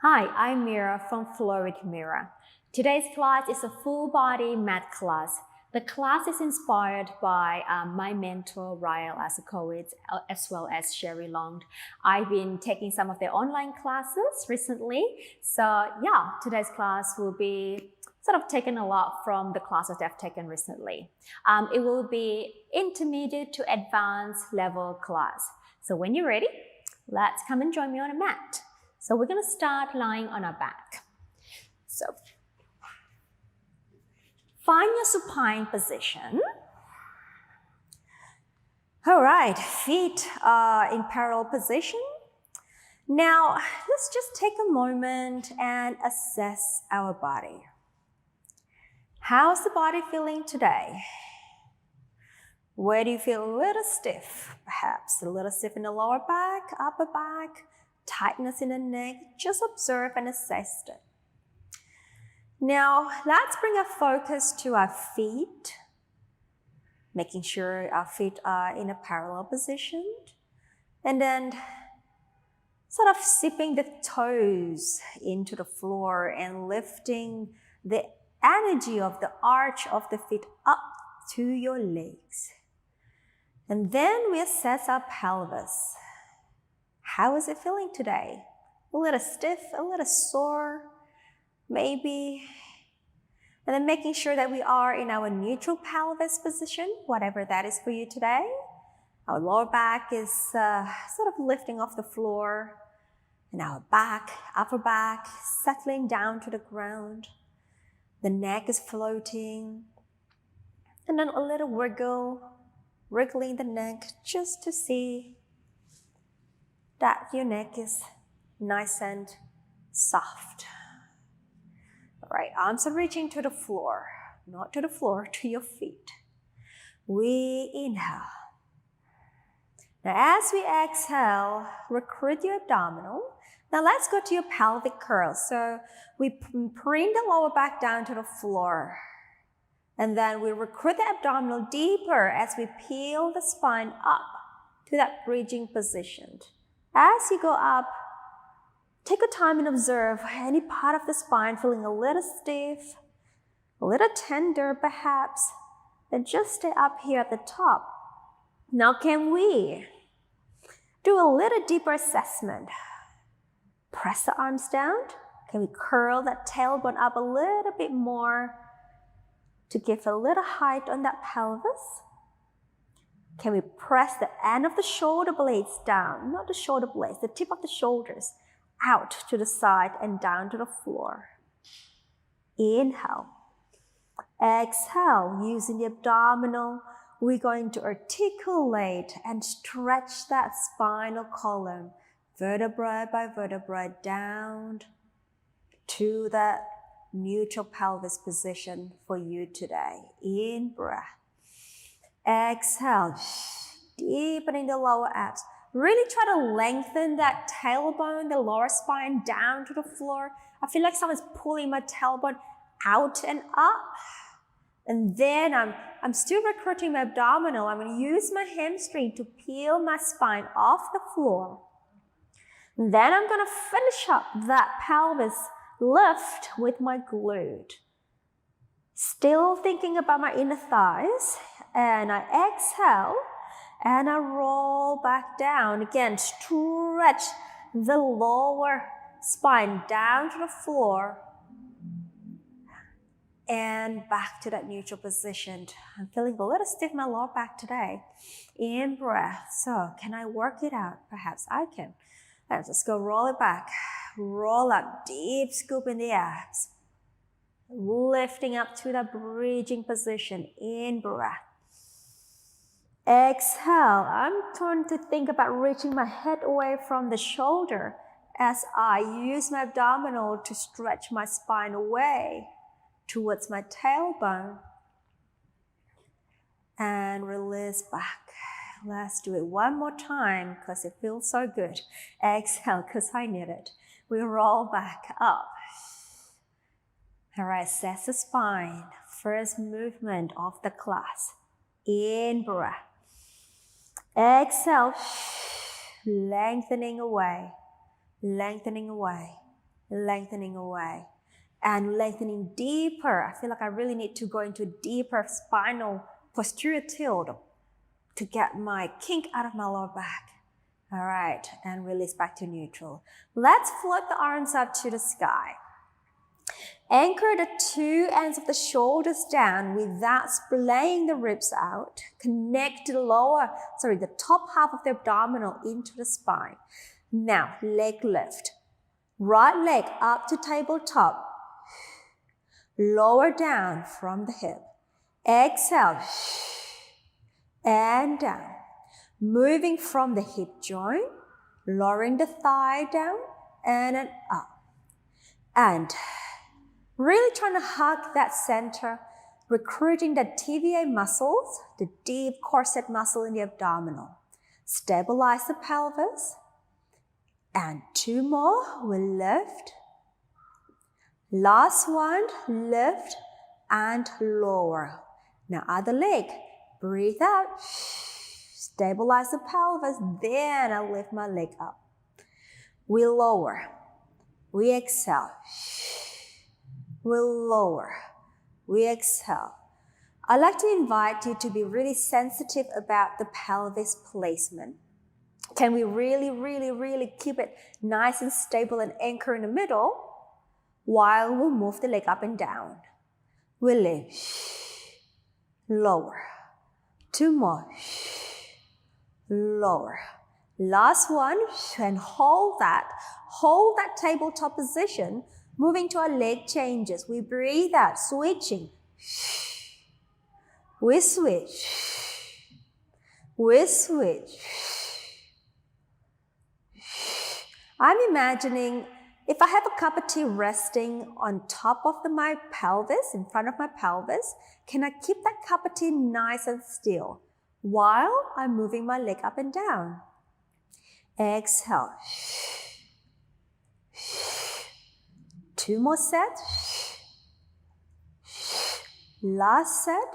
Hi, I'm Mira from Flow with Mira. Today's class is a full body mat class. The class is inspired by my mentor, Ryle Asakowitz, as well as Sherry Long. I've been taking some of their online classes recently. So yeah, today's class will be sort of taken a lot from the classes I've taken recently. It will be intermediate to advanced level class. So when you're ready, let's come and join me on a mat. So we're going to start lying on our back. So find your supine position. All right, feet are in parallel position. Now, let's just take a moment and assess our body. How's the body feeling today? Where do you feel a little stiff? Perhaps a little stiff in the lower back, upper back, tightness in the neck. Just observe and assess it. Now, let's bring our focus to our feet, making sure our feet are in a parallel position, and then sort of sipping the toes into the floor and lifting the energy of the arch of the feet up to your legs. And then we assess our pelvis. How is it feeling today? A little stiff, a little sore, maybe. And then making sure that we are in our neutral pelvis position, whatever that is for you today. Our lower back is sort of lifting off the floor. And our back, upper back, settling down to the ground. The neck is floating. And then a little wriggling the neck just to see that your neck is nice and soft. All right, arms are reaching to the floor, not to the floor, to your feet. We inhale. Now as we exhale, recruit your abdominal. Now let's go to your pelvic curls. So we bring the lower back down to the floor. And then we recruit the abdominal deeper as we peel the spine up to that bridging position. As you go up, take a time and observe any part of the spine feeling a little stiff, a little tender perhaps, then just stay up here at the top. Now can we do a little deeper assessment? Press the arms down. Can we curl that tailbone up a little bit more to give a little height on that pelvis? Can we press the end of the shoulder blades down, not the shoulder blades, the tip of the shoulders, out to the side and down to the floor? Inhale. Exhale, using the abdominal, we're going to articulate and stretch that spinal column, vertebra by vertebra, down to that neutral pelvis position for you today. In breath. Exhale, deepening the lower abs. Really try to lengthen that tailbone, the lower spine down to the floor. I feel like someone's pulling my tailbone out and up. And then I'm still recruiting my abdominal. I'm going to use my hamstring to peel my spine off the floor. And then I'm going to finish up that pelvis lift with my glute. Still thinking about my inner thighs. And I exhale and I roll back down. Again, stretch the lower spine down to the floor and back to that neutral position. I'm feeling a little stiff in my lower back today. In breath. So can I work it out? Perhaps I can. Let's just go roll it back. Roll up, deep scoop in the abs. Lifting up to that bridging position. In breath. Exhale, I'm trying to think about reaching my head away from the shoulder as I use my abdominal to stretch my spine away towards my tailbone. And release back. Let's do it one more time because it feels so good. Exhale because I need it. We roll back up. All right, assess the spine. First movement of the class. In breath. Exhale, lengthening away, lengthening away. lengthening away. And lengthening deeper. I feel like I really need to go into deeper spinal posterior tilt to get my kink out of my lower back. All right, and release back to neutral. Let's float the arms up to the sky. Anchor the two ends of the shoulders down without splaying the ribs out. Connect the top half of the abdominal into the spine. Now, leg lift. Right leg up to tabletop. Lower down from the hip. Exhale. And down. Moving from the hip joint. Lowering the thigh down and then up. And really trying to hug that center. Recruiting the TVA muscles, the deep corset muscle in the abdominal. Stabilize the pelvis. And 2 more. We'll lift. Last one, lift and lower. Now other leg, breathe out, stabilize the pelvis, then I lift my leg up. We lower, we exhale, we lower, we exhale. I'd like to invite you to be really sensitive about the pelvis placement. Can we really keep it nice and stable and anchor in the middle? While we move the leg up and down. We lift, lower. 2 more, lower. Last one, and hold that tabletop position, moving to our leg changes. We breathe out, switching. We switch. We switch. I'm imagining if I have a cup of tea resting on top of my pelvis, in front of my pelvis, can I keep that cup of tea nice and still while I'm moving my leg up and down? Exhale. 2 more sets. Last set.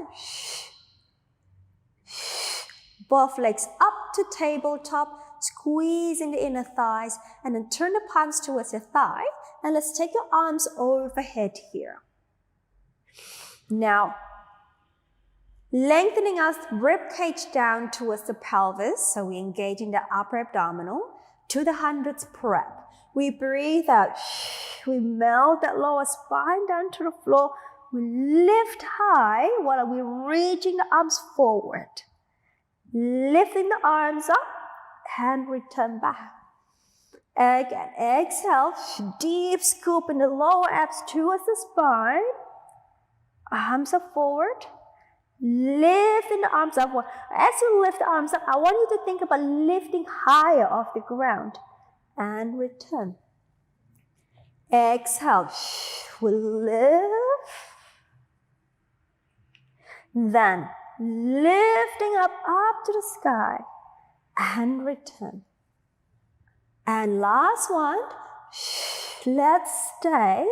Both legs up to tabletop. Squeezing the inner thighs and then turn the palms towards your thigh and let's take your arms overhead here. Now, lengthening our rib cage down towards the pelvis, so we're engaging the upper abdominal to the hundreds prep. We breathe out, we melt that lower spine down to the floor, we lift high while we're reaching the arms forward. Lifting the arms up. And return back. Again, exhale, deep scoop in the lower abs towards the spine. Arms are forward. Lifting the arms up. As you lift the arms up, I want you to think about lifting higher off the ground. And return. Exhale, we lift. Then, lifting up to the sky. And return. And last one, let's stay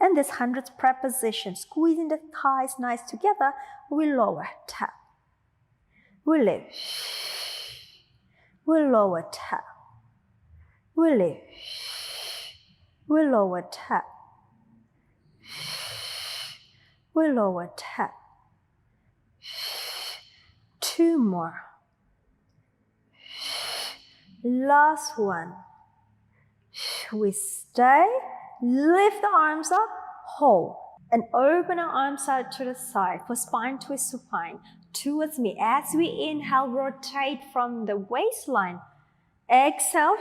in this hundreds prep position, squeezing the thighs nice together. We lower, tap. We lift. We lower, tap. We lift. We lower, tap. We lower, tap. 2 more. Last one. We stay, lift the arms up, hold, and open our arms out to the side for spine twist supine towards me. As we inhale, rotate from the waistline. Exhale,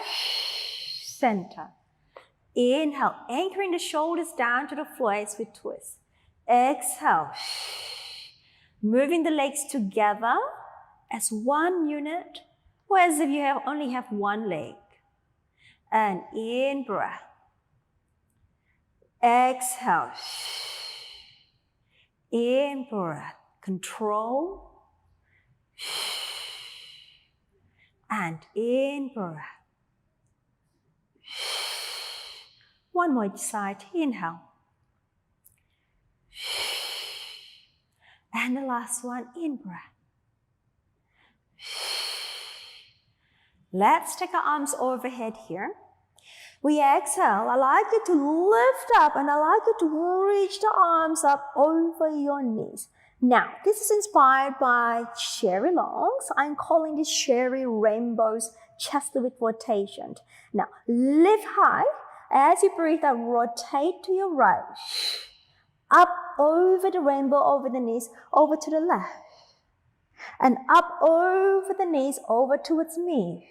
center. Inhale, anchoring the shoulders down to the floor as we twist. Exhale, moving the legs together as one unit. Or as if you only have one leg. And in breath. Exhale. In breath. Control. And in breath. One more each side. Inhale. And the last one, in breath. Let's take our arms overhead here. We exhale. I like you to lift up and I like you to reach the arms up over your knees. Now, this is inspired by cherry longs. I'm calling this cherry rainbows chest width rotation. Now, lift high. As you breathe out, rotate to your right. Up over the rainbow, over the knees, over to the left. And up over the knees, over towards me.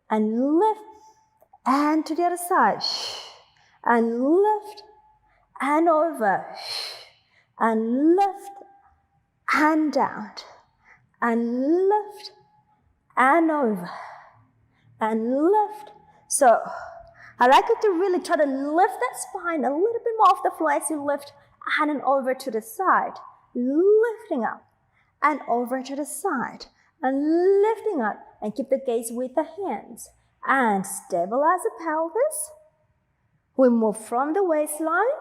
And lift. And to the other side. And lift. And over. And lift. And down. And lift. And over. And lift. So, I like you to really try to lift that spine a little bit more off the floor as you lift and then over to the side. Lifting up and over to the side. And lifting up and keep the gaze with the hands. And stabilize the pelvis. We move from the waistline.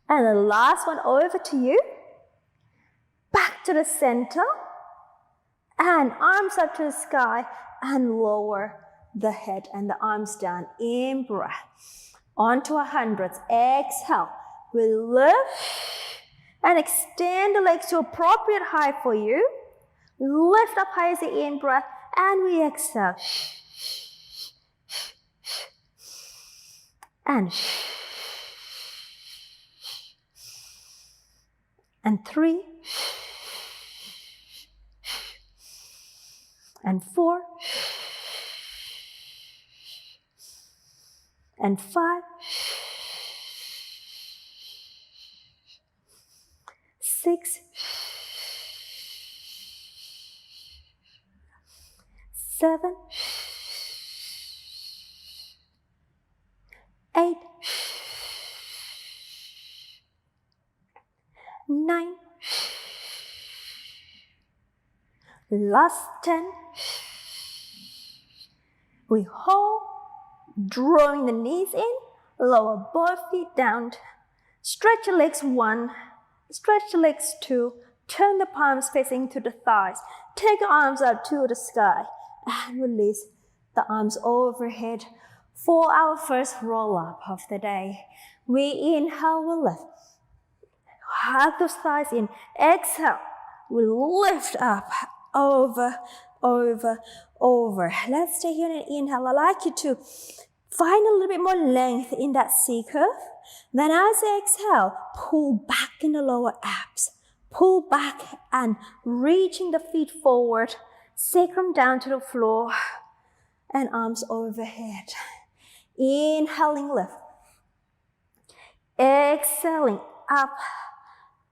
And the last one over to you. Back to the center. And arms up to the sky and lower the head and the arms down. In breath. Onto 100. Exhale. We lift and extend the legs to appropriate height for you. Lift up high as the in breath and we exhale. And 3 and 4 and 5 6 7 8 9 last 10. We hold, drawing the knees in, lower both feet down. Stretch your legs 1, stretch the legs 2, turn the palms facing to the thighs. Take your arms up to the sky and release the arms overhead for our first roll up of the day. We inhale, we lift. Hug those thighs in. Exhale, we lift up, over, over, over. Let's stay here and inhale. I'd like you to find a little bit more length in that C curve. Then as you exhale, pull back in the lower abs. Pull back and reaching the feet forward. Sacrum down to the floor and arms overhead. Inhaling, lift. Exhaling, up,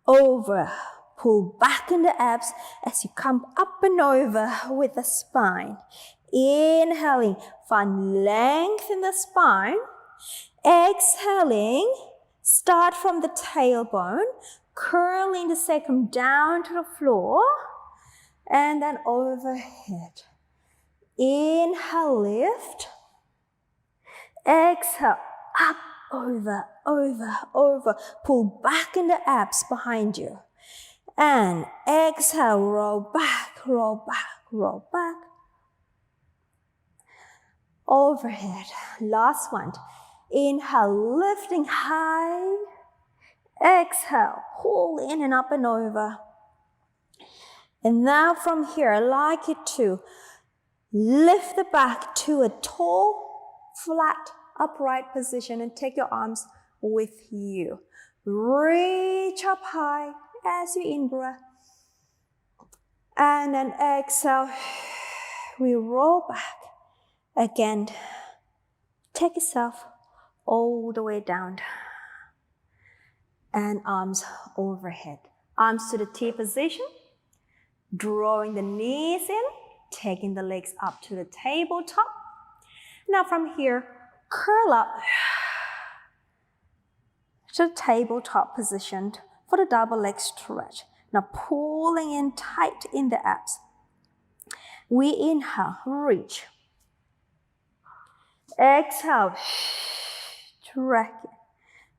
over. Pull back in the abs as you come up and over with the spine. Inhaling, find length in the spine. Exhaling, start from the tailbone, curling the sacrum down to the floor, and then overhead. Inhale, lift. Exhale, up, over, over, over. Pull back in the abs behind you. And exhale, roll back, roll back, roll back. Overhead. Last one. Inhale, lifting high. Exhale, pull in and up and over. And now from here, I'd like you to lift the back to a tall, flat, upright position and take your arms with you. Reach up high as you in-breath. And then exhale, we roll back. Again, take yourself all the way down. And arms overhead. Arms to the T position. Drawing the knees in. Taking the legs up to the tabletop. Now from here, curl up to the tabletop position for the double leg stretch. Now pulling in tight in the abs. We inhale, reach. Exhale, stretch.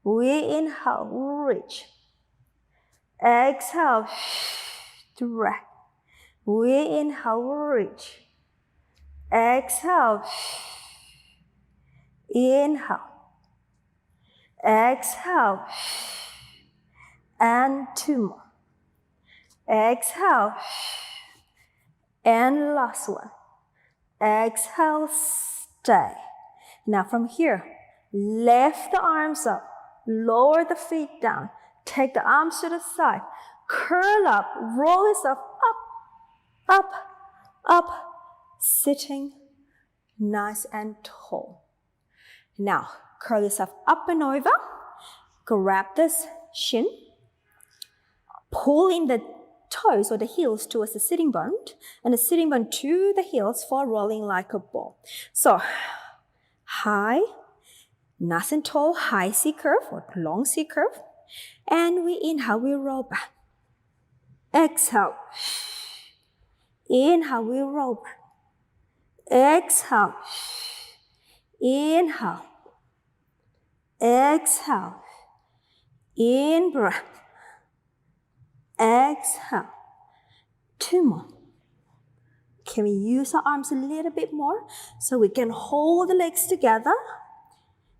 We inhale, reach. Exhale, stretch. We inhale, reach. Exhale. Inhale. Exhale. And 2 more. Exhale. And last one. Exhale, stay. Now from here, lift the arms up, lower the feet down, take the arms to the side, curl up, roll yourself up, up, up, sitting nice and tall. Now, curl yourself up and over, grab this shin, pull in the toes or the heels towards the sitting bone, and the sitting bone to the heels for rolling like a ball. So, high, nice and tall, high C curve or long C curve. And we inhale, we roll back. Exhale. Inhale, we roll back. Exhale. Inhale. Exhale. In breath. Exhale. 2 more. Can we use our arms a little bit more so we can hold the legs together,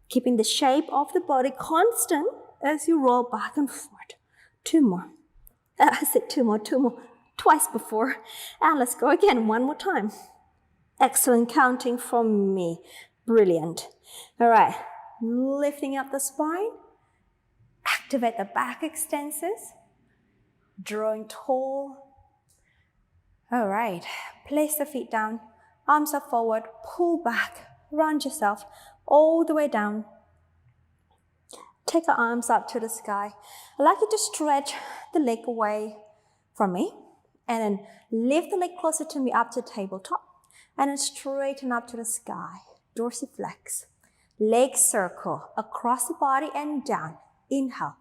keeping the shape of the body constant as you roll back and forth. 2 more. I said 2 more, 2 more. Twice before. And let's go again, 1 more time. Excellent counting from me. Brilliant. All right. Lifting up the spine. Activate the back extensors. Drawing tall. All right. Place the feet down. Arms up forward. Pull back. Round yourself all the way down. Take the arms up to the sky. I'd like you to stretch the leg away from me. And then lift the leg closer to me up to tabletop. And then straighten up to the sky. Dorsiflex. Leg circle across the body and down. Inhale.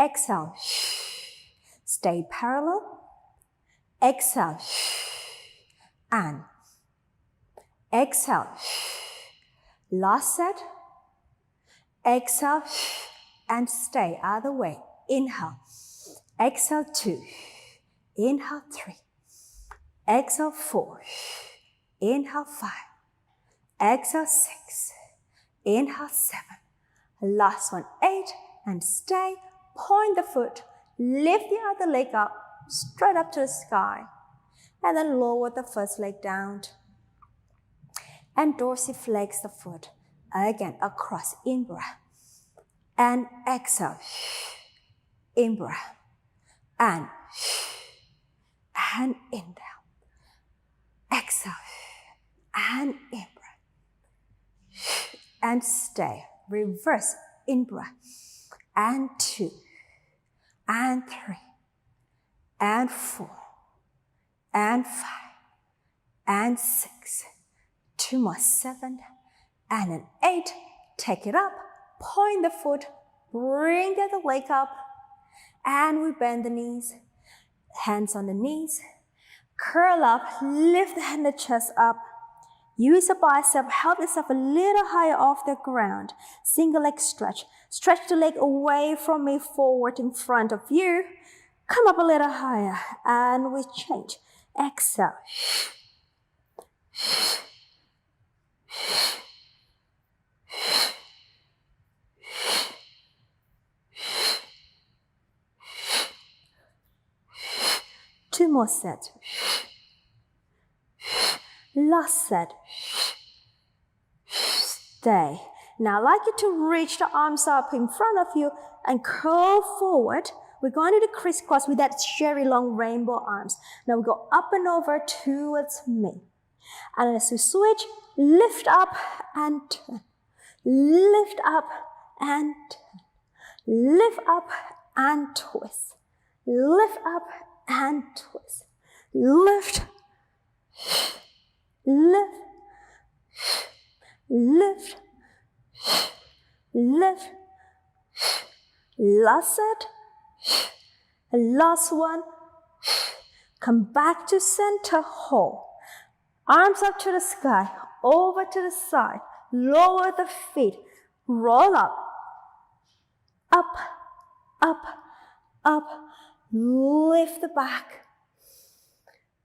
Exhale. Stay parallel. Exhale. And exhale. Last set. Exhale. And stay other way. Inhale. Exhale 2. Inhale 3. Exhale 4. Inhale 5. Exhale 6. Inhale 7. Last one 8. And stay. Point the foot. Lift the other leg up. Straight up to the sky. And then lower the first leg down. And dorsiflex the foot. Again, across. In breath. And exhale. In breath. And inhale. Exhale. And in breath. And stay. Reverse. In breath. And 2. And 3. And 4. And 5. And 6. 2 more. 7. And an 8. Take it up. Point the foot. Bring the other leg up. And we bend the knees. Hands on the knees. Curl up. Lift the hand and chest up. Use the bicep. Help yourself a little higher off the ground. Single leg stretch. Stretch the leg away from me, forward in front of you. Come up a little higher. And we change. Exhale. 2 more sets. Last set. Stay. Now I'd like you to reach the arms up in front of you and curl forward. We're going to do the crisscross with that cherry long rainbow arms. Now we go up and over towards me. And as we switch, lift up and turn. Lift up and turn. Lift up and twist. Lift up and twist. Lift. Lift. Lift. Lift. Last set. Last one. Come back to center, hold. Arms up to the sky, over to the side. Lower the feet. Roll up. Up, up, up. Lift the back.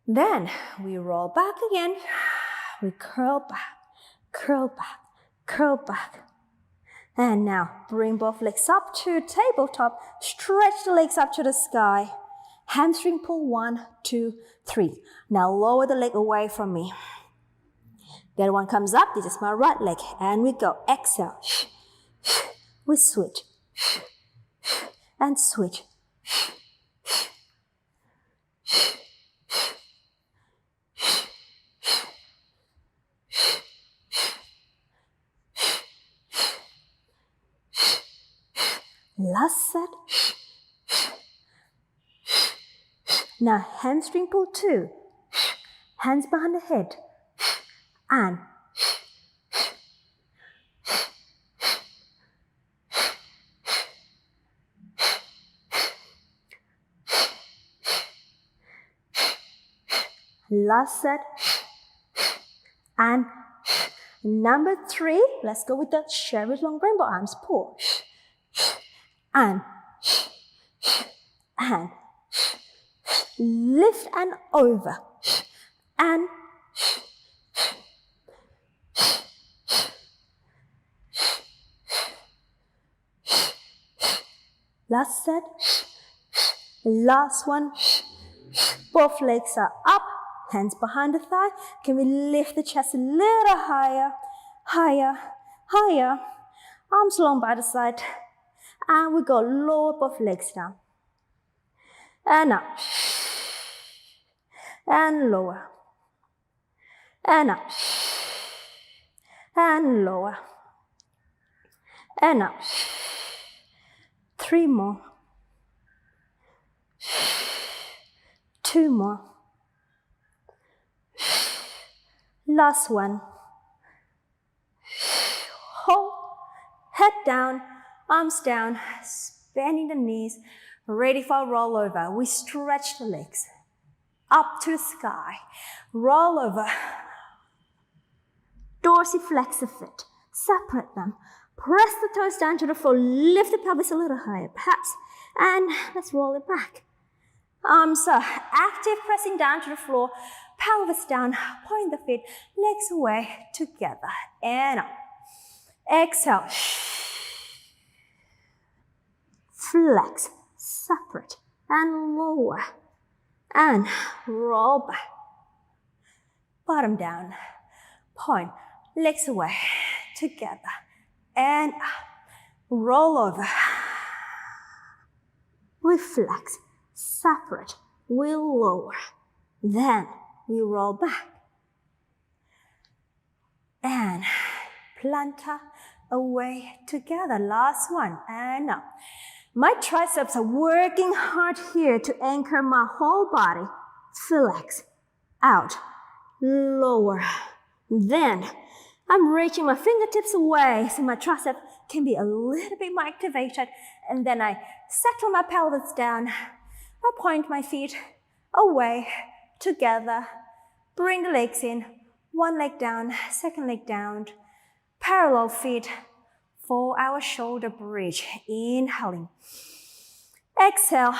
Then we roll back again. We curl back, curl back, curl back. And now bring both legs up to tabletop. Stretch the legs up to the sky. Hamstring pull 1, 2, 3. Now lower the leg away from me. The other one comes up. This is my right leg. And we go. Exhale. We switch. And switch. Last set. Now hamstring pull 2. Hands behind the head. And last set. And number 3, let's go with the Cherry's long rainbow arms. Pull. And lift and over. And last set. Last one. Both legs are up. Hands behind the thigh. Can we lift the chest a little higher? Higher. Higher. Arms long by the side. And we go lower both legs down. And up. And lower. And up. And lower. And up. 3 more. 2 more. Last one. Hold. Head down. Arms down. Bending the knees. Ready for a roll over. We stretch the legs. Up to the sky. Roll over. Dorsiflex the feet. Separate them. Press the toes down to the floor. Lift the pelvis a little higher, perhaps. And let's roll it back. Arms are active, pressing down to the floor. Pelvis down. Point the feet. Legs away. Together. And up. Exhale. Flex. Separate. And lower. And roll back. Bottom down. Point. Legs away. Together. And roll over. We flex. Separate. We lower. Then we roll back. And plantar away together. Last one. And up. My triceps are working hard here to anchor my whole body. Flex. Out. Lower. Then I'm reaching my fingertips away so my tricep can be a little bit more activated. And then I settle my pelvis down. I point my feet away, together. Bring the legs in. One leg down, second leg down. Parallel feet for our shoulder bridge. Inhaling. Exhale.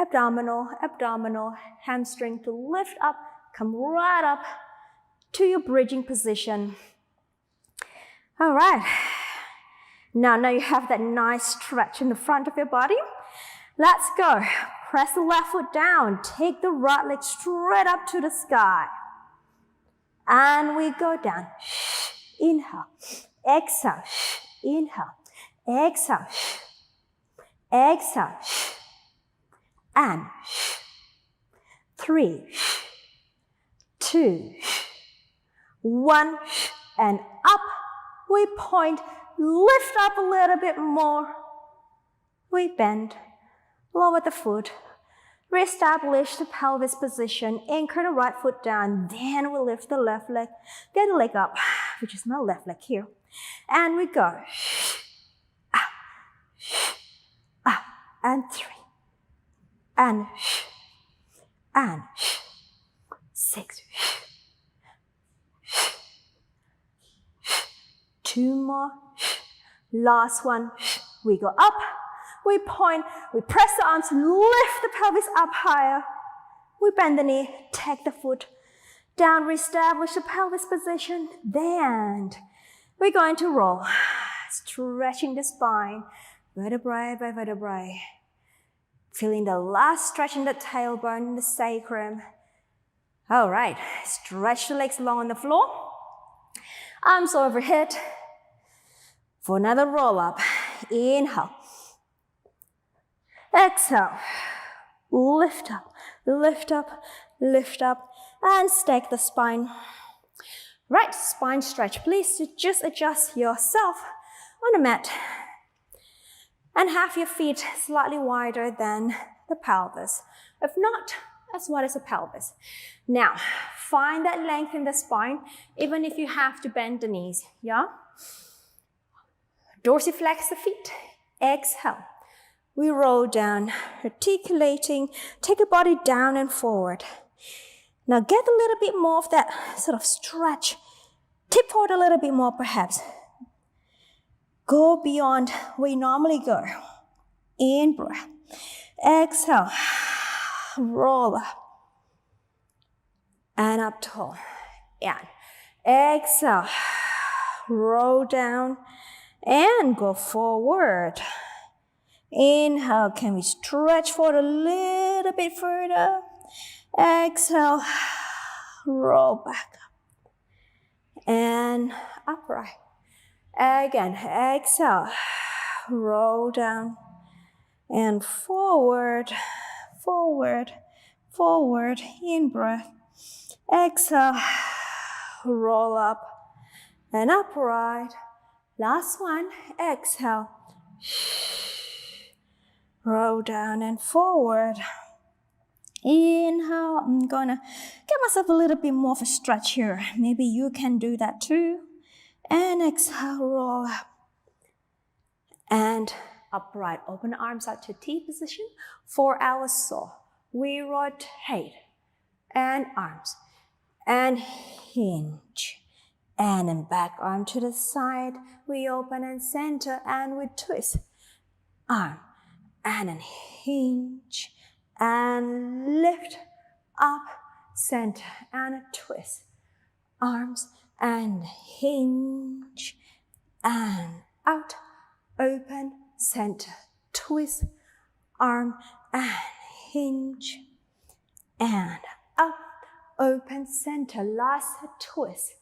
Abdominal, abdominal, hamstring to lift up. Come right up to your bridging position. All right. Now you have that nice stretch in the front of your body. Let's go. Press the left foot down. Take the right leg straight up to the sky. And we go down. Inhale. Exhale. Inhale. Exhale. Exhale. And 3, 2, 1, and up. We point, lift up a little bit more. We bend, lower the foot, reestablish the pelvis position, anchor the right foot down, then we lift the left leg, get the leg up, which is my left leg here. And we go. Up, and 3, and 6, 2 more. Last one. We go up. We point. We press the arms. Lift the pelvis up higher. We bend the knee. Take the foot down. Reestablish the pelvis position. Then We're going to roll, stretching the spine, vertebrae by vertebrae. Feeling the last stretch in the tailbone, the sacrum. All right, stretch the legs long on the floor. Arms overhead. For another roll up. Inhale. Exhale. Lift up, lift up, lift up, and stack the spine. Right, spine stretch. Please just adjust yourself on the mat. And have your feet slightly wider than the pelvis. If not, as wide as the pelvis. Now, find that length in the spine, even if you have to bend the knees, yeah? Dorsiflex the feet. Exhale. We roll down, articulating, take your body down and forward. Now get a little bit more of that sort of stretch. Tip forward a little bit more perhaps. Go beyond where you normally go. In breath. Exhale. Roll up. And up tall. And exhale. Roll down. And go forward. Inhale. Can we stretch forward a little bit further? Exhale. Roll back up. And upright. Again, exhale, roll down, and forward, forward, forward, in breath. Exhale, roll up, and upright. Last one, exhale, roll down and forward. Inhale, I'm gonna give myself a little bit more of a stretch here. Maybe you can do that too. And exhale, roll up. And upright. Open arms out to T position. For our soul, we rotate. And arms. And hinge. And then back arm to the side. We open and center and we twist. Arm. And then hinge. And lift. Up. Center. And a twist. Arms. And hinge, and out, open, center, twist, arm, and hinge, and up, open, center, last twist,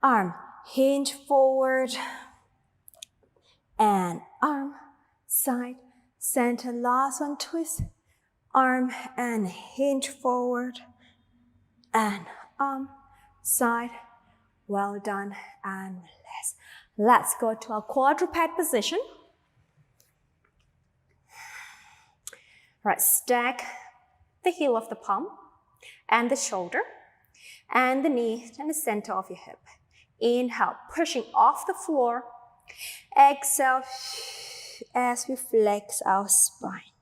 arm, hinge forward, and arm, side, center, last one, twist, arm, and hinge forward, and arm, side. Well done, and release. Let's go to our quadruped position. Right, stack the heel of the palm and the shoulder and the knee and the center of your hip. Inhale, pushing off the floor. Exhale as we flex our spine.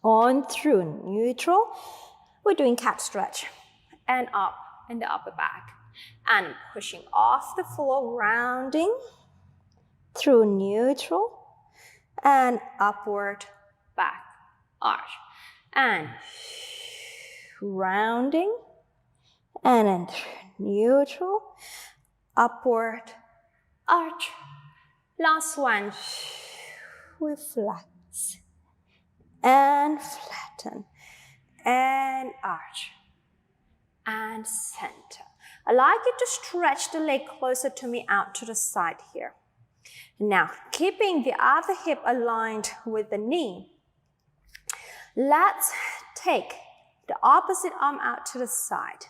On through neutral, we're doing cat stretch and up in the upper back. And pushing off the floor, rounding through neutral and upward, back, arch. And rounding and then neutral, upward, arch. Last one, we flex and flatten and arch and center. I'd like you to stretch the leg closer to me out to the side here. Now, keeping the other hip aligned with the knee, let's take the opposite arm out to the side.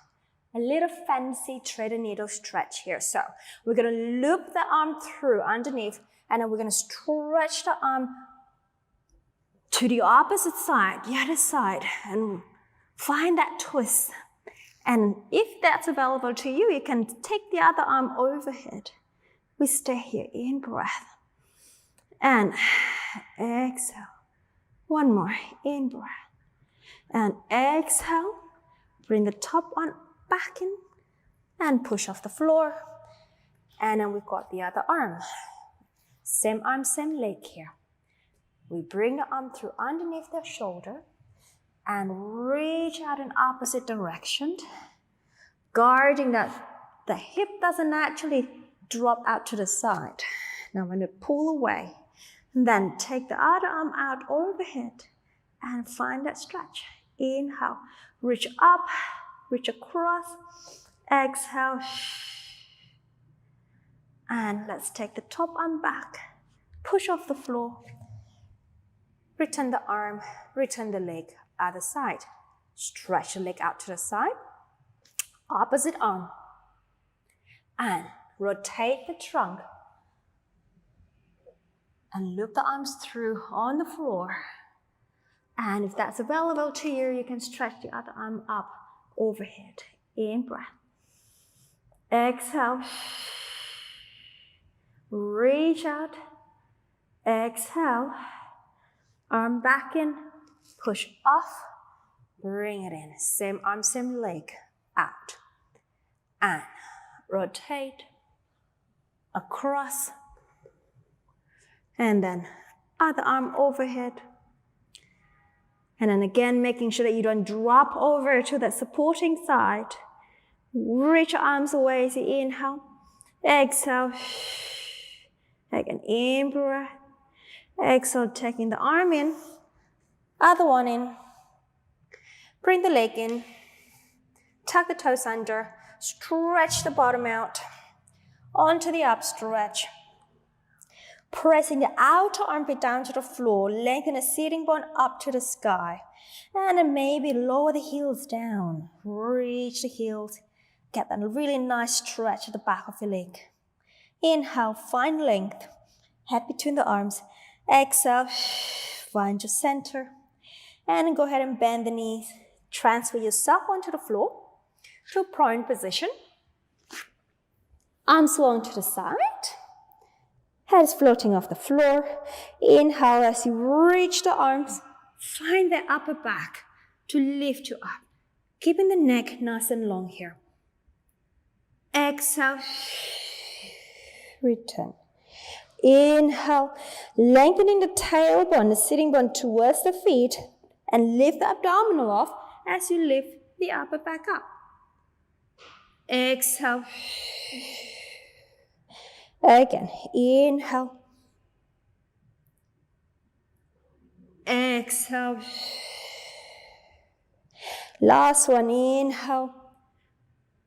A little fancy thread and needle stretch here. So we're going to loop the arm through underneath, and then we're going to stretch the arm to the opposite side, the other side, and find that twist. And if that's available to you, you can take the other arm overhead. We stay here, in breath. And exhale. One more, in breath. And exhale. Bring the top one back in and push off the floor. And then we've got the other arm. Same arm, same leg here. We bring the arm through underneath the shoulder and reach out in opposite direction, guarding that the hip doesn't actually drop out to the side. Now I'm going to pull away. And then take the other arm out overhead and find that stretch. Inhale, reach up, reach across. Exhale. And let's take the top arm back. Push off the floor. Return the arm, return the leg, other side. Stretch the leg out to the side. Opposite arm. And rotate the trunk. And loop the arms through on the floor. And if that's available to you, you can stretch the other arm up overhead. In breath. Exhale. Reach out. Exhale. Arm back in. Push off. Bring it in. Same arm, same leg. Out. And rotate. Across. And then other arm overhead. And then again, making sure that you don't drop over to the supporting side. Reach your arms away as you inhale. Exhale. Again, in breath. Exhale, taking the arm in. Other one in. Bring the leg in. Tuck the toes under. Stretch the bottom out. Onto the up stretch. Pressing the outer armpit down to the floor, lengthen the sitting bone up to the sky. And then maybe lower the heels down. Reach the heels. Get that really nice stretch at the back of your leg. Inhale, find length. Head between the arms. Exhale, find your center. And go ahead and bend the knees. Transfer yourself onto the floor to a prone position. Arms long to the side. Head is floating off the floor. Inhale as you reach the arms. Find the upper back to lift you up. Keeping the neck nice and long here. Exhale. Return. Inhale. Lengthening the tailbone, the sitting bone towards the feet. And lift the abdominal off as you lift the upper back up. Exhale. Again, inhale. Exhale. Last one, inhale.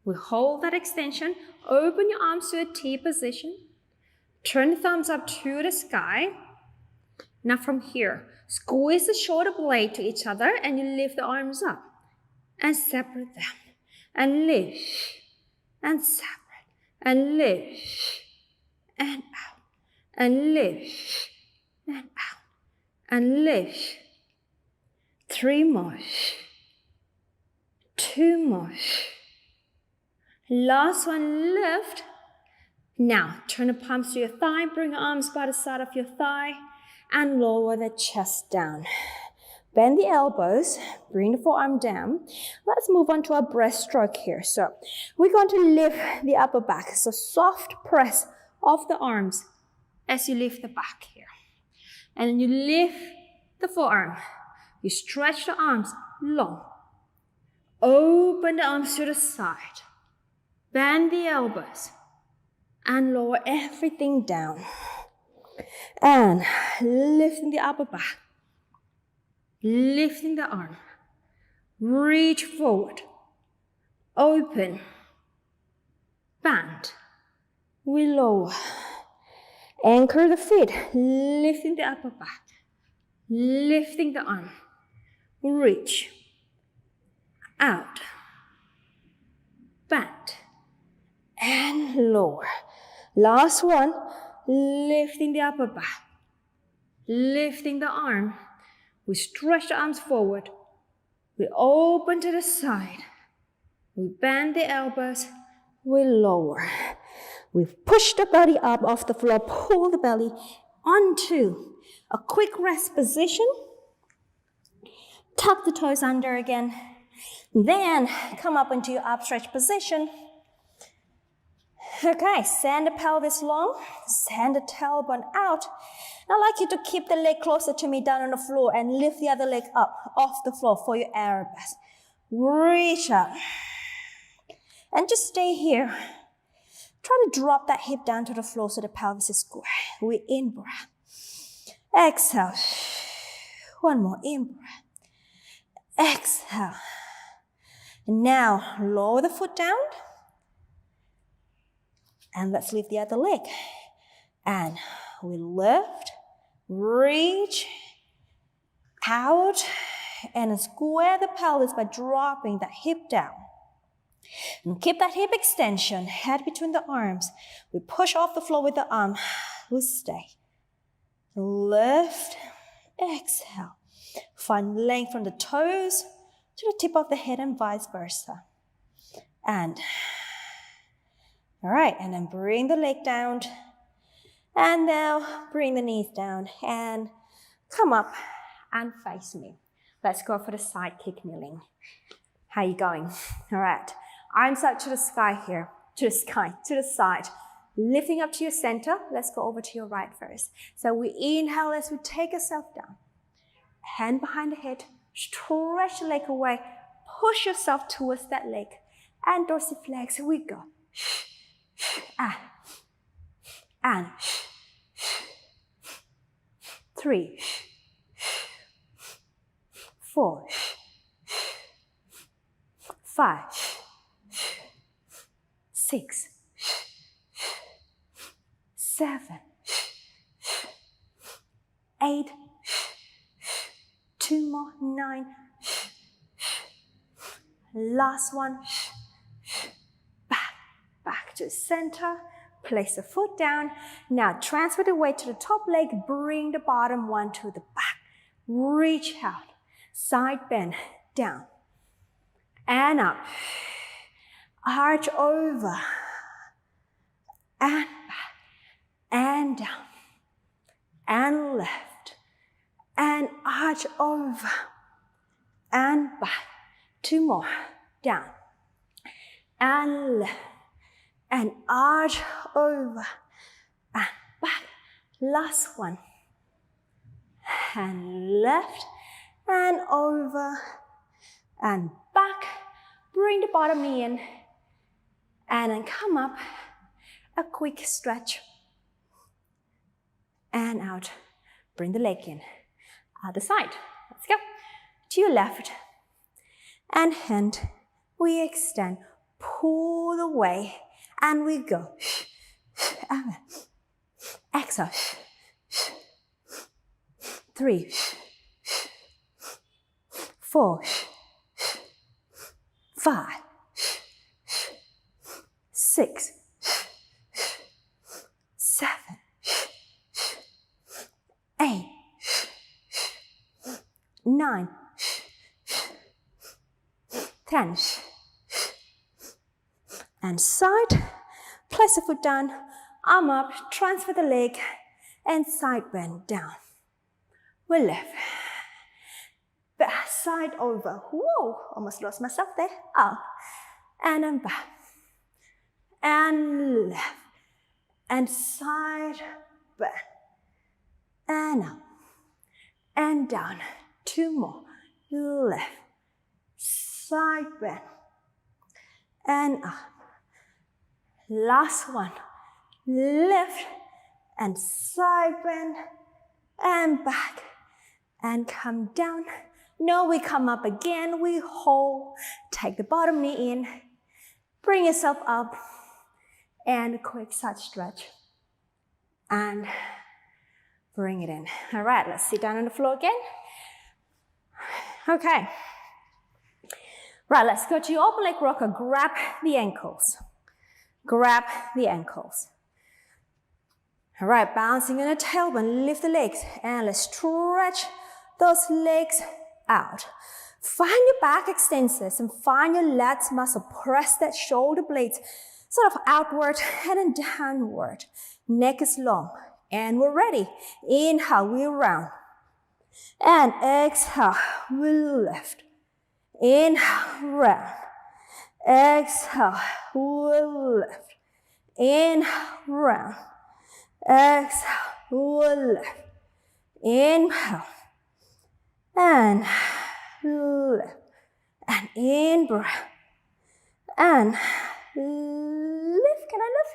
We hold that extension. Open your arms to a T position. Turn the thumbs up to the sky. Now from here, squeeze the shoulder blade to each other and you lift the arms up. And separate them. And lift. And separate. And lift. And out, and lift, and out, and lift. 3 more. 2 more. Last one, lift. Now, turn the palms to your thigh, bring your arms by the side of your thigh, and lower the chest down. Bend the elbows, bring the forearm down. Let's move on to our breaststroke here. So, we're going to lift the upper back. So, soft press of the arms as you lift the back here. And then you lift the forearm. You stretch the arms long. Open the arms to the side. Bend the elbows. And lower everything down. And lifting the upper back. Lifting the arm. Reach forward. Open. Bend. We lower. Anchor the feet, lifting the upper back, lifting the arm. Reach. Out. Bend. And lower. Last one, lifting the upper back, lifting the arm. We stretch the arms forward. We open to the side. We bend the elbows. We lower. We've pushed the belly up off the floor, pull the belly onto a quick rest position. Tuck the toes under again. Then come up into your upstretch position. Okay, send the pelvis long, send the tailbone out. I'd like you to keep the leg closer to me down on the floor and lift the other leg up off the floor for your arabesque. Reach up. And just stay here. Try to drop that hip down to the floor so the pelvis is square. We in-breath. Exhale. One more in-breath. Exhale. Now, lower the foot down. And let's lift the other leg. And we lift, reach out, and square the pelvis by dropping that hip down. And keep that hip extension, head between the arms. We push off the floor with the arm. We stay. Lift, exhale. Find length from the toes to the tip of the head and vice versa. And, all right, and then bring the leg down. And now bring the knees down and come up and face me. Let's go for the side kick kneeling. How are you going? All right. Arms out to the sky here. To the side. Lifting up to your center. Let's go over to your right first. So we inhale as we take ourselves down. Hand behind the head. Stretch the leg away. Push yourself towards that leg. And dorsiflex. Here we go. And 3, 4, 5, 6, 7, 8, 2 more, 9, last one, back to center, place the foot down. Now transfer the weight to the top leg, bring the bottom one to the back, reach out, side bend, down, and up, arch over, and back, and down, and left, and arch over, and back, 2 more, down, and left, and arch over, and back, last one, and left, and over, and back, bring the bottom knee in, and then come up, a quick stretch, and out, bring the leg in, other side, let's go, to your left, and hand, we extend, pull away, and we go, exhale, 3, 4, 5, 6, 7, 8, 9, 10, and side, place the foot down, arm up, transfer the leg, and side bend down. We lift. Back, side over. Whoa, almost lost myself there. Up, and then back, and left, and side bend, and up, and down. 2 more. Left, side bend, and up. Last one. Lift, and side bend, and back, and come down. No, we come up again, we hold, take the bottom knee in, bring yourself up, and a quick side stretch, and bring it in. All right, let's sit down on the floor again. Okay. Right, let's go to your open leg rocker, grab the ankles. Grab the ankles. All right, bouncing on the tailbone, lift the legs, and let's stretch those legs out. Find your back extensors and find your lats muscle. Press that shoulder blades sort of outward and then downward. Neck is long, and we're ready. Inhale, we round. And exhale, we lift. Inhale, round. Exhale, we lift. Inhale, round. Exhale, we lift. Inhale, and lift. And in breath. And lift. Can I lift?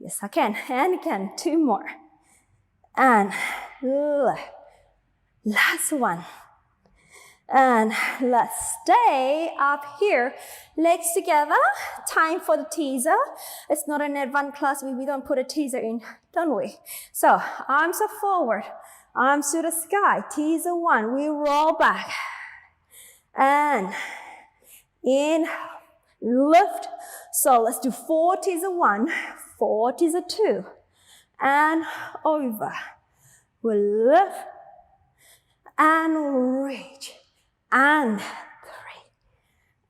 Yes, I can. And again, 2 more. And last one. And let's stay up here. Legs together. Time for the teaser. It's not an advanced class. We don't put a teaser in, don't we? So arms are forward. Arms to the sky. Teaser 1. We roll back. And inhale. Lift. So let's do 4 teaser 1. 4 teaser 2. And over. We'll lift. And reach. And 3,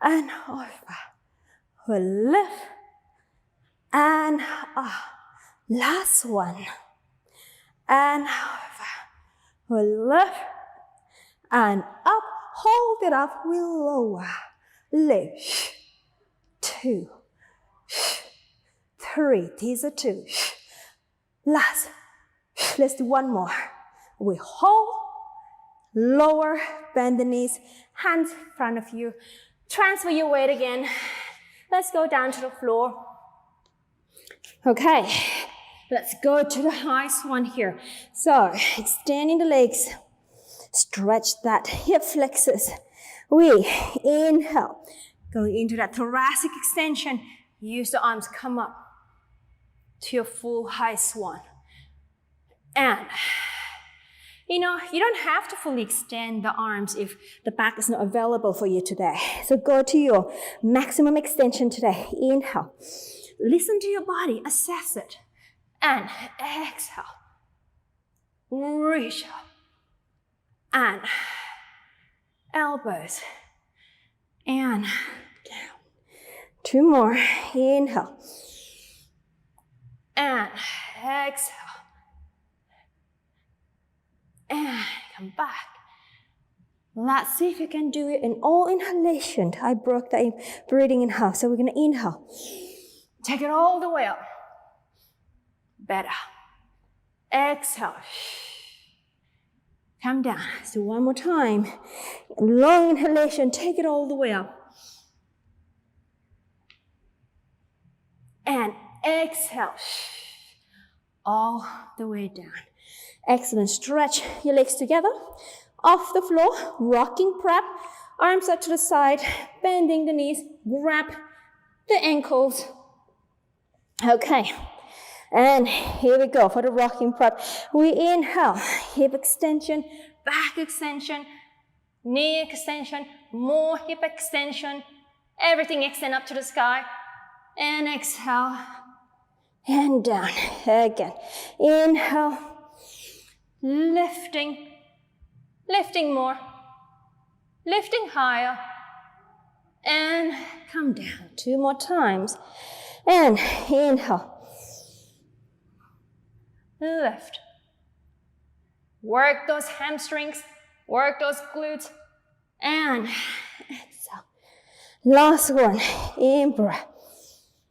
and over, we'll lift, and up, last one, and over, we'll lift, and up, hold it up, we'll lower, lift, 2, 3, these are 2, last, let's do 1 more, we hold, lower, bend the knees, hands in front of you. Transfer your weight again. Let's go down to the floor. Okay, let's go to the highest one here. So, extending the legs. Stretch that hip flexors. We inhale. Going into that thoracic extension. Use the arms, come up to your full high swan. And you know, you don't have to fully extend the arms if the back is not available for you today. So go to your maximum extension today. Inhale. Listen to your body. Assess it. And exhale. Reach up. And elbows. And down. 2 more. Inhale. And exhale. And come back. Let's see if you can do it in all inhalation. I broke the breathing in half, so we're going to inhale. Take it all the way up. Better. Exhale. Come down. So 1 more time. Long inhalation. Take it all the way up. And exhale. All the way down. Excellent. Stretch your legs together. Off the floor, rocking prep. Arms out to the side, bending the knees. Grab the ankles. Okay. And here we go for the rocking prep. We inhale. Hip extension, back extension, knee extension, more hip extension. Everything extend up to the sky. And exhale. And down. Again. Inhale. Lifting more, lifting higher, and come down 2 more times, and inhale, lift, work those hamstrings, work those glutes, and exhale, last one, in breath,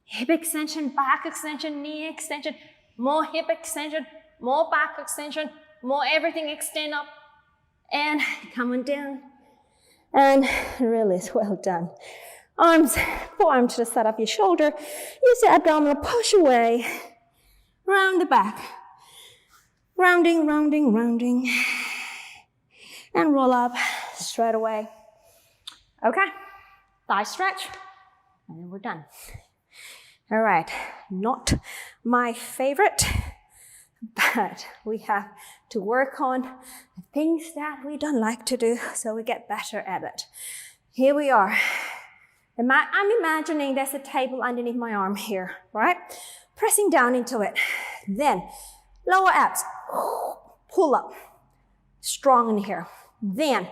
hip extension, back extension, knee extension, more hip extension, more back extension, more everything extend up, and come on down, and release. Well done. Arms, forearm to the side of your shoulder. Use your abdominal, push away, round the back, rounding, rounding, rounding, and roll up straight away. Okay, thigh stretch, and then we're done. All right, not my favorite, but we have to work on the things that we don't like to do so we get better at it. Here we are. I'm imagining there's a table underneath my arm here, right? Pressing down into it. Then lower abs, pull up, strong in here. Then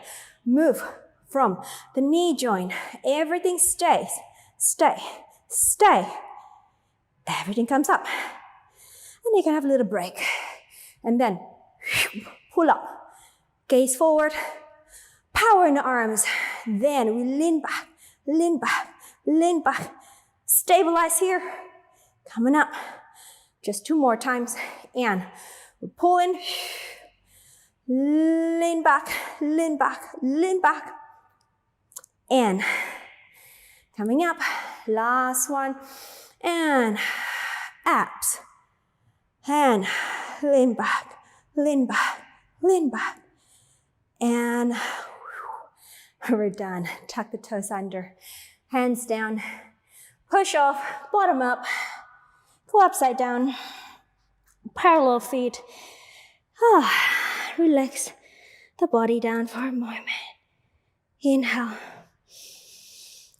move from the knee joint. Everything stays, stay. Everything comes up. And you can have a little break. And then pull up, gaze forward, power in the arms. Then we lean back, lean back, lean back. Stabilize here. Coming up. Just 2 more times. And we pull in, lean back, lean back, lean back. And coming up. Last one. And abs. And lean back, lean back, lean back. And we're done. Tuck the toes under, hands down. Push off, bottom up, go upside down, parallel feet. Relax the body down for a moment. Inhale.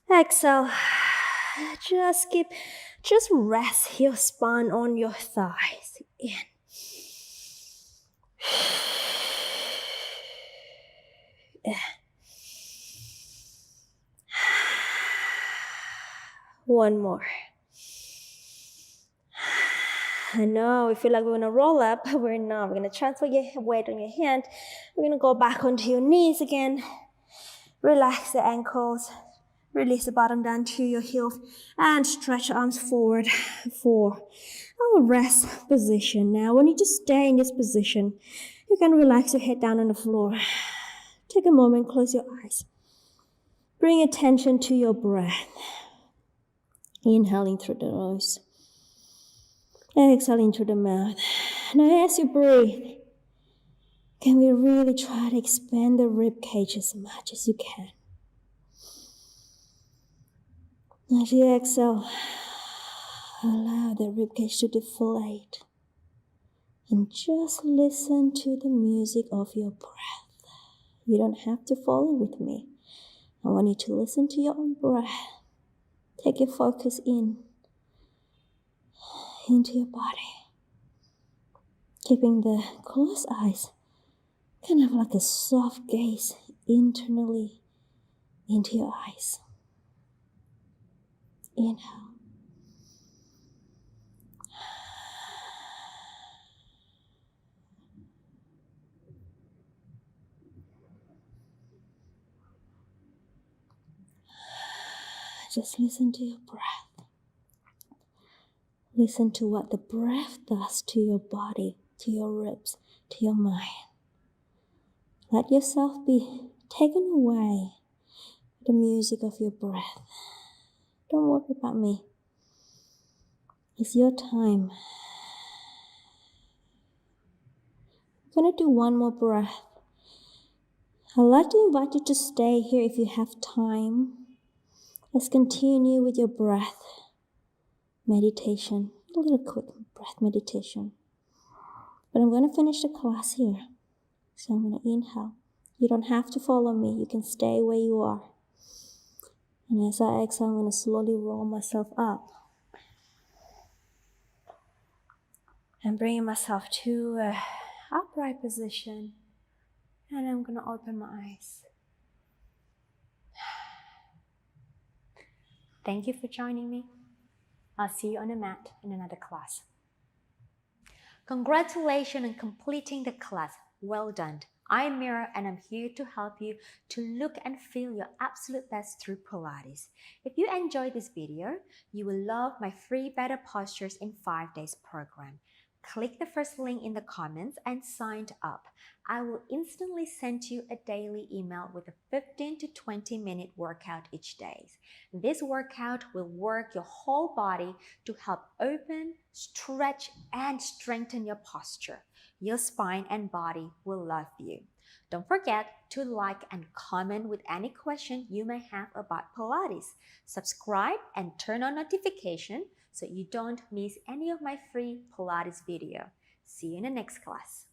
Exhale. Just rest your spine on your thighs. In. One more. I know, we feel like we're gonna roll up, but we're not. We're gonna transfer your weight on your hand. We're gonna go back onto your knees again. Relax the ankles. Release the bottom down to your heels and stretch your arms forward for our rest position. Now, when you just stay in this position, you can relax your head down on the floor. Take a moment, close your eyes. Bring attention to your breath. Inhaling through the nose. Exhaling through the mouth. Now, as you breathe, can we really try to expand the rib cage as much as you can? As you exhale, allow the ribcage to deflate and just listen to the music of your breath. You don't have to follow with me. I want you to listen to your own breath. Take your focus into your body. Keeping the closed eyes, kind of like a soft gaze internally into your eyes. Inhale. Just listen to your breath. Listen to what the breath does to your body, to your ribs, to your mind. Let yourself be taken away with the music of your breath. Don't worry about me. It's your time. I'm going to do one more breath. I'd like to invite you to stay here if you have time. Let's continue with your breath meditation. A little quick breath meditation. But I'm going to finish the class here. So I'm going to inhale. You don't have to follow me. You can stay where you are. And as I exhale, I'm going to slowly roll myself up. And bringing myself to an upright position. And I'm going to open my eyes. Thank you for joining me. I'll see you on the mat in another class. Congratulations on completing the class. Well done. I'm Mira and I'm here to help you to look and feel your absolute best through Pilates. If you enjoyed this video, you will love my free Better Postures in 5 Days program. Click the first link in the comments and sign up. I will instantly send you a daily email with a 15 to 20 minute workout each day. This workout will work your whole body to help open, stretch, and strengthen your posture. Your spine and body will love you. Don't forget to like and comment with any question you may have about Pilates. Subscribe and turn on notification so you don't miss any of my free Pilates video. See you in the next class.